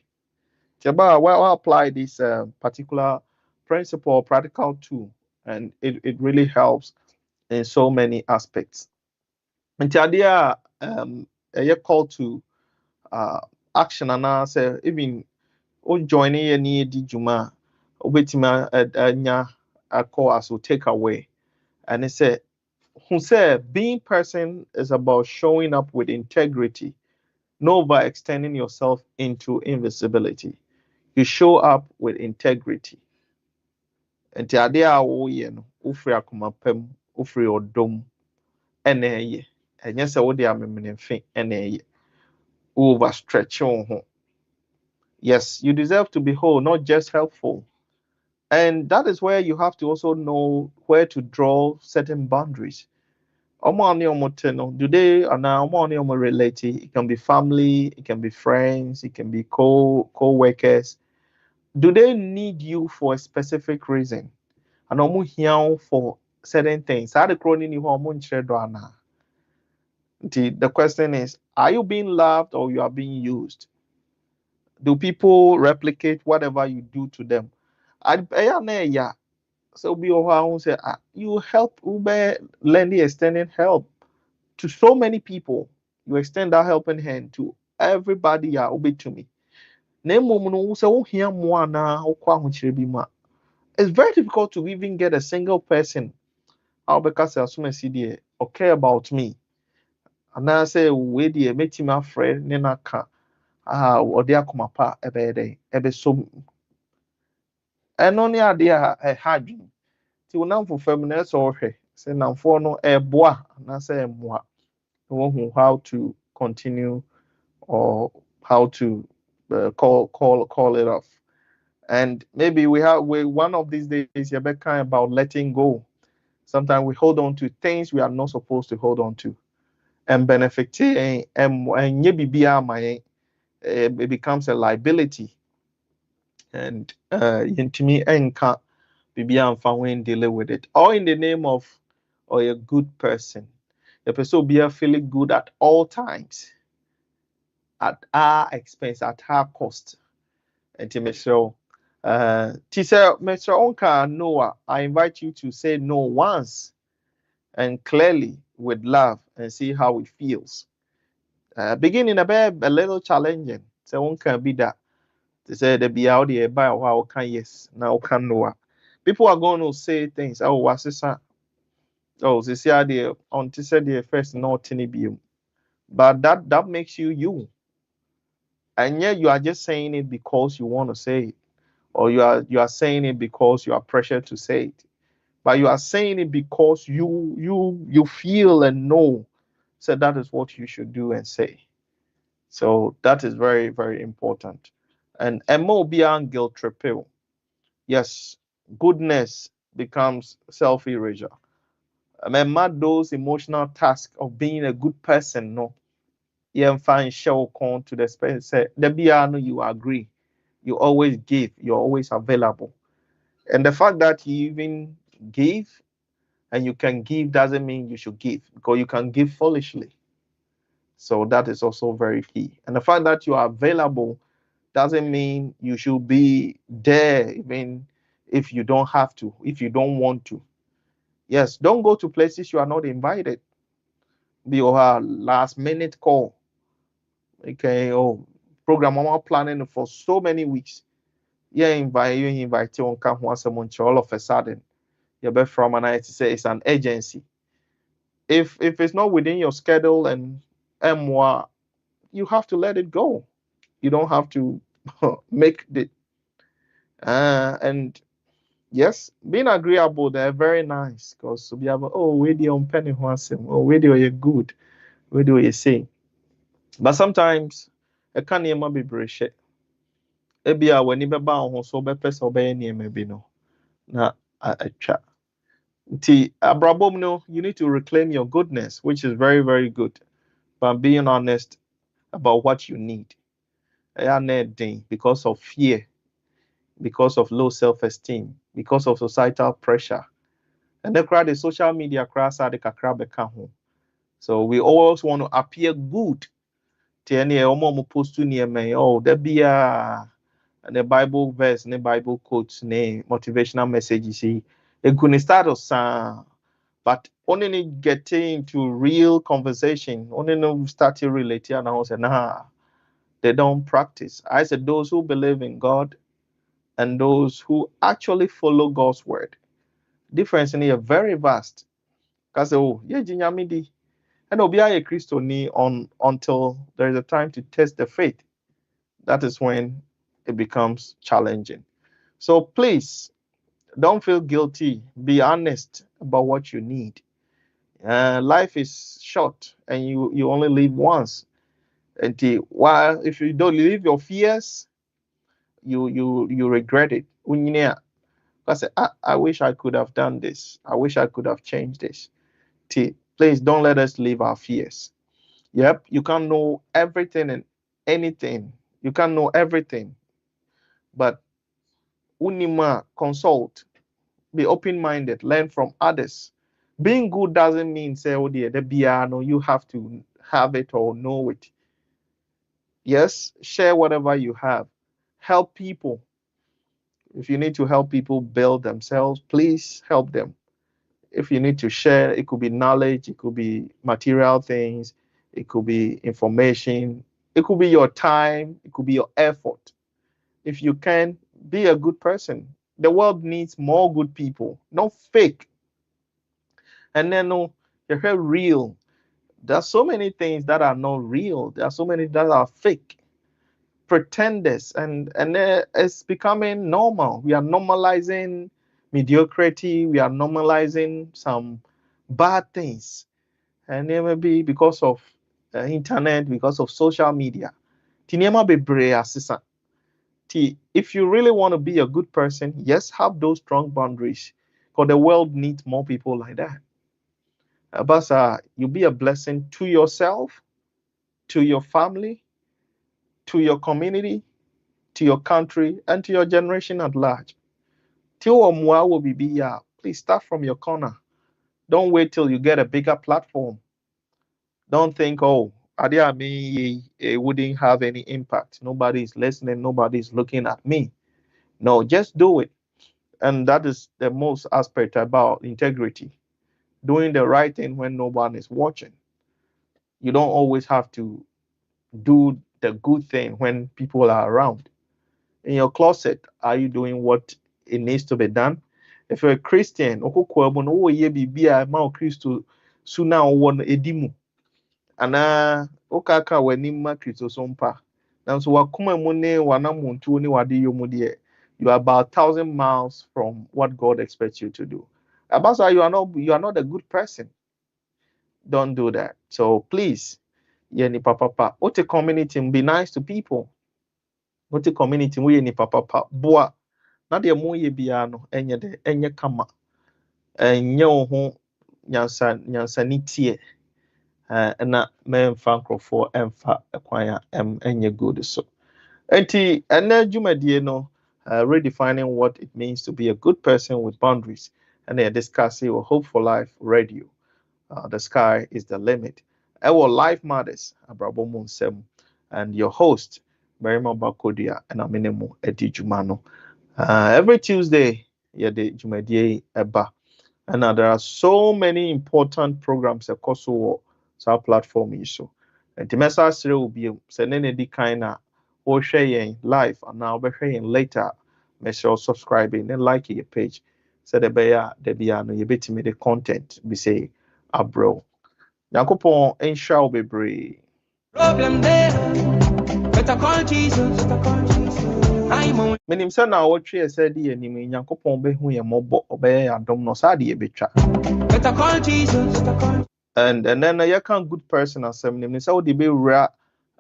Tiaba why apply this particular principle or practical tool, and it really helps in so many aspects. Nti ade a call to action and I say even o joining any di juma obetima anya a call as will take away and it said who said being person is about showing up with integrity, not by extending yourself into invisibility. You show up with integrity. And the idea no ufri akoma pem ufri odom ene ye enye se wo de amemnefe ene ye overstretch your home. Yes, you deserve to be whole, not just helpful. And that is where you have to also know where to draw certain boundaries. Do they are now related? It can be family, it can be friends, it can be co-workers. Do they need you for a specific reason? And here for certain things. The question is, are you being loved or you are being used? Do people replicate whatever you do to them? So be say you help Uber lending extending help to so many people. You extend that helping hand to everybody ya Uber to me. It's very difficult to even get a single person out because okay about me. And I say we the meet my friend nena ka or dia kuma pa ebe so and only idea a hard ti wonam for feminist or say nam for no boa na say moa who how to continue or how to call it off. And maybe we one of these days you're kind about letting go. Sometimes we hold on to things we are not supposed to hold on to and benefit and it becomes a liability. And to me enka bibia when dealing with it, all in the name of or a good person. The person be feeling good at all times, at our expense, at our cost. And to Mr. Mr. Onka Noah, I invite you to say no once and clearly with love and see how it feels. Beginning a little challenging. So one can be that. To say the be out there by how can yes, now can Noah. People are going to say things. Oh, what's this? Oh, this idea on to say the first not any be. But that makes you. And yet you are just saying it because you want to say it. Or you are saying it because you are pressured to say it. But you are saying it because you feel and know. So that is what you should do and say. So that is very, very important. And more beyond guilt trip. Yes, goodness becomes self-erasure. Remember those emotional tasks of being a good person, no. You find show con to the space say the BR you agree. You always give, you're always available. And the fact that you even give and you can give doesn't mean you should give because you can give foolishly. So that is also very key. And the fact that you are available doesn't mean you should be there even if you don't have to, if you don't want to. Yes, don't go to places you are not invited. Be a last minute call. Okay, oh, program I'm planning for so many weeks. Yeah, you invite you on camp once a month, all of a sudden. You're back from and I say it's an agency. If it's not within your schedule and moi, you have to let it go. You don't have to make the and yes, being agreeable, they're very nice because we have we do on penny oh we do you good, we do you say. But sometimes a can be brishet. Ebia when you ba ho so be pesa obey name bi no na atwa. Nti abrabom no, you need to reclaim your goodness, which is very, very good. But being honest about what you need. Because of fear, because of low self-esteem, because of societal pressure. And the crowd is social media crass the kakra home. So we always want to appear good. Post to near me. Oh, there be a the Bible verse, the Bible quotes, the motivational messages. It could start us, but only getting into real conversation, only no starting relating and I said, nah, they don't practice. I said those who believe in God and those who actually follow God's word. Difference in here very vast. Because yeah, jinyamidi. And obi a Christo ni on until there is a time to test the faith. That is when it becomes challenging. So please don't feel guilty. Be honest about what you need. Life is short and you only live once. And while if you don't live your fears, you regret it. I say, I wish I could have done this. I wish I could have changed this. Please don't let us live our fears. Yep, you can't know everything and anything. You can't know everything. But unima, consult, be open-minded, learn from others. Being good doesn't mean say, oh dear, the BR, no, you have to have it or know it. Yes, share whatever you have. Help people. If you need to help people build themselves, please help them. If you need to share, it could be knowledge, it could be material things, it could be information, it could be your time, it could be your effort. If you can, be a good person. The world needs more good people, not fake. And then, no, you're real. There are so many things that are not real. There are so many that are fake, pretenders, and it's becoming normal. We are normalizing mediocrity. We are normalizing some bad things, and it may be because of internet, because of social media. Tinema bebre asisa. If you really want to be a good person, yes, have those strong boundaries, because the world needs more people like that. But you be a blessing to yourself, to your family, to your community, to your country, and to your generation at large. Till Omwa will be here. Please start from your corner. Don't wait till you get a bigger platform. Don't think, oh, it wouldn't have any impact. Nobody's listening. Nobody's looking at me. No, just do it. And that is the most aspect about integrity. Doing the right thing when no one is watching. You don't always have to do the good thing when people are around. In your closet, are you doing what it needs to be done? If you're a Christian, suna won edimu ana okaka wanima Kristo sompa nanso wakoma mu ne wanamuntu ne wade yomu de you are about 1,000 miles from what God expects you to do. Abasa, you are not a good person. Don't do that. So please, yeni papa, ote community, be nice to people. Ote community, we yeni papa, boa. Na de mo ye bia no enye kama. Enye ho nyansa ni tie. Na memfa nkrofo emfa ekwan enye good so. Enti ena dwumadie no redefining what it means to be a good person with boundaries. And they discuss it with Hope for Life Radio. The sky is the limit. Our life matters. Abrabo NSEM and your host Barimaba Kodua and Aminemo Edi Jumano. Every Tuesday, the Jumadie Eba. And there are so many important programs across our platform. So, and the message will be sending a kind or sharing live and now be sharing later. Make sure subscribing and liking your page. So the no you bet me the content we say abro. Yankopon ensha will be brave. Problem there, better call Jesus. I'm on. Menim say na wotwe said the anim Yankopon be hu ye mobo obey adom no sa de betwa. Better call Jesus. And then you can good person as some say we be rare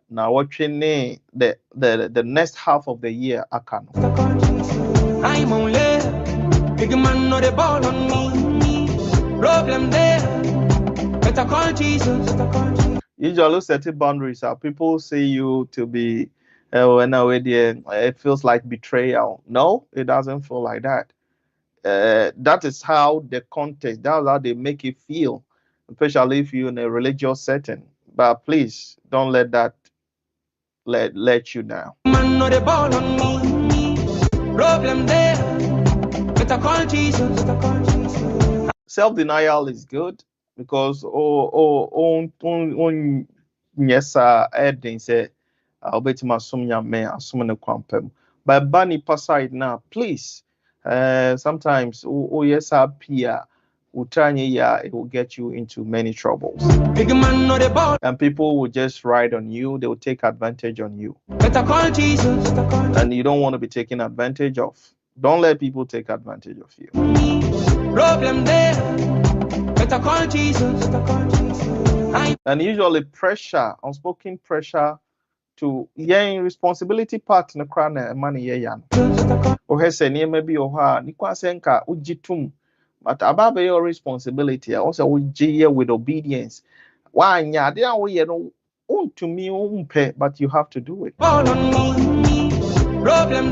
na wotwe ne the next half of the year aka no. I'm only big man no the ball on me. Problem there, better call Jesus. Usually setting boundaries are people say you to be when it feels like betrayal. No, it doesn't feel like that. That is how the context, that's how they make it feel, especially if you're in a religious setting. But please don't let that let you down. Man no the ball on me. Problem there, better call Jesus. Self-denial is good because yes Edin say I'll bet my sumya me asumne kwampem. But Bani paside now, please. Sometimes yes appear it will get you into many troubles. Big man no the ball. And people will just ride on you, they will take advantage on you. Better call Jesus. And you don't want to be taken advantage of. Don't let people take advantage of you. Problem there, better call Jesus. And usually pressure, unspoken pressure to responsibility part in the crown and money yan. Or has a near maybe or her Nikwasenka ujitum, but above your responsibility, also with obedience. Why ya they are we own to me pay, but you have to do it. Problem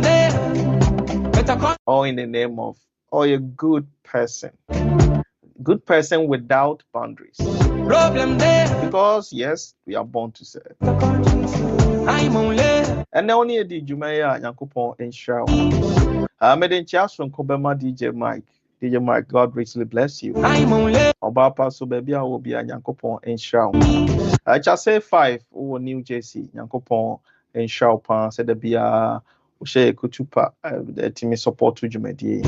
there, better call. Or in the name of or a good person. Good person without boundaries. Problem there. Because yes, we are born to serve. I'm only. And now only the Jumaya Yankupon and Shao. Made in Chasron Kobema DJ Mike. DJ Mike, God richly bless you. I'm only. Obapa so baby I will be a Yankupon and Shao. I just say 5 over New Jersey, Yankupon and Shao Pan said the Bia Ushe Kutupa, the team support to Jumedi.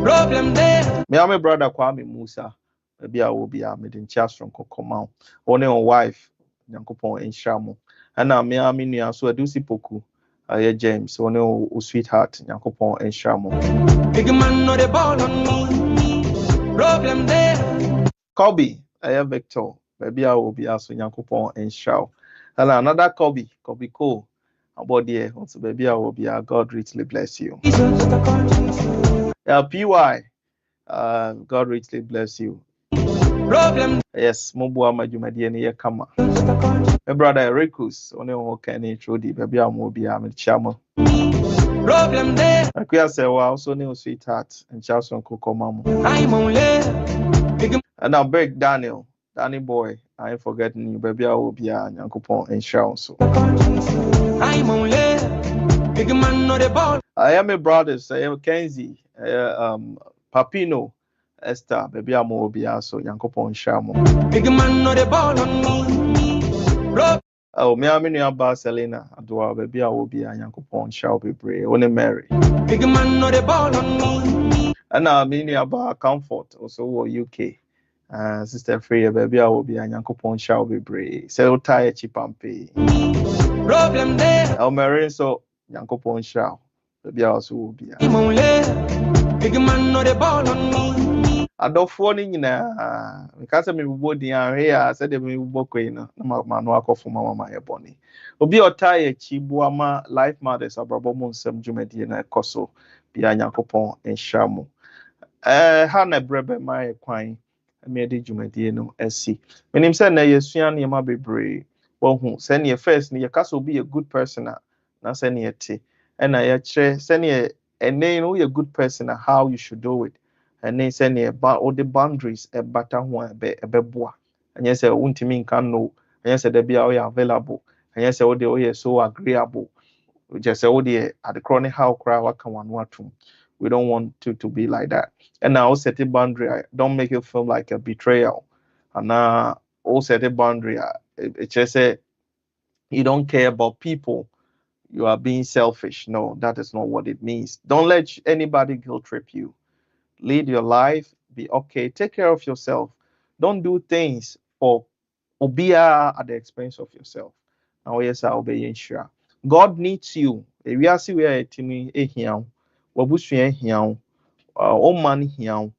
Problem there. Me and my brother Kwame Musa. Maybe I will be a made in Chasron Kokomau. Only on wife, Yankupon and Shamo. And now me and me so I do see Poku. James, only o sweetheart, Yankupon and Shamo. Big man no the ball on me. Problem there. Kobe, Victor. Maybe I will be also Yankupon and Shao. And another Kobe Cole. About there, also baby I will be a God richly bless you. PY, God richly bless you. Problem. Yes, Mobua Majumadi and Yakama. My brother Rikus, only one can intro the baby I will be a chamo. Problem there. I could say, wow, so new sweetheart and Charleston Kokomamu. I'm only. And now break Danny boy. I ain't forgetting you, baby. I will be a Yankupon and Shao. So I'm only. Big man no the ball. I am a brothers, I am Kenzie, Papino, Esther, baby. I will be also Yankupon and Shamo. Big man no the ball on me. Oh, me I'm in Barcelona. Adwa baby. I will be a Yankupon Shao be brave. Only Mary. Big man no the ball on me. And now I'm in about Comfort, also UK. Sister Freya, baby, I will be a Yankupon Shao be brave. Sell tire chip and pay. Problem there. El Mary, so Yankupon Shao. Baby, I also will be. I'm only. Big man no the ball on me. Adofoni na because me body an here said me boko ina na manu akofo mama eboni obi otaye chibu ama life matters abrabo mo nsem dwumadi na ekoso bia Yankopon enhyamu ha na brebe mai kwan me de dwumadi no asi menim say na yesua ne ma bebre wohu say ne first ne yakaso be a good person na say ne yete na ye kire say ne ene no you a good person how you should do it. And then say near all the boundaries a better one a beboa. And yes, I won't mean can know. And yes, they be available. And yes, all the so agreeable. We just say all the at the chronic how cry what can one want to. We don't want to be like that. And now set a boundary. Don't make it feel like a betrayal. And now all set a boundary. It just say you don't care about people. You are being selfish. No, that is not what it means. Don't let anybody guilt trip you. Lead your life, be okay, take care of yourself. Don't do things for obia at the expense of yourself. Now, yes, I'll be sure. God needs you. If we are see where a team here, wabusu here, all money here,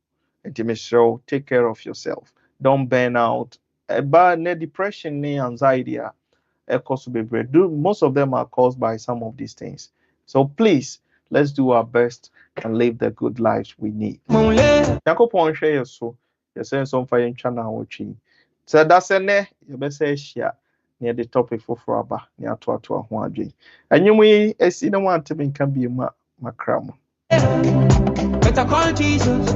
and show take care of yourself. Don't burn out. But depression, anxiety, most of them are caused by some of these things. So please, let's do our best and live the good lives we need. Yankopon share so you say some fire channel watching. So that's a you best say share near the topic for aba near to ho adwen. And you we see no one to be can be macram. Better call Jesus.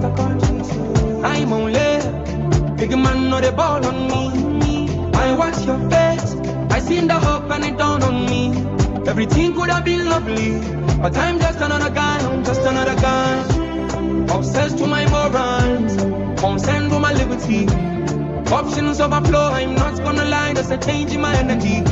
I'm only. Big man no the ball on me. I watch your face. I seen the hope and it dawned on me. Everything could have been lovely, but I'm just another guy, I'm just another guy. Obsessed to my morals, concerned with my liberty. Options overflow, I'm not gonna lie, there's a change in my energy.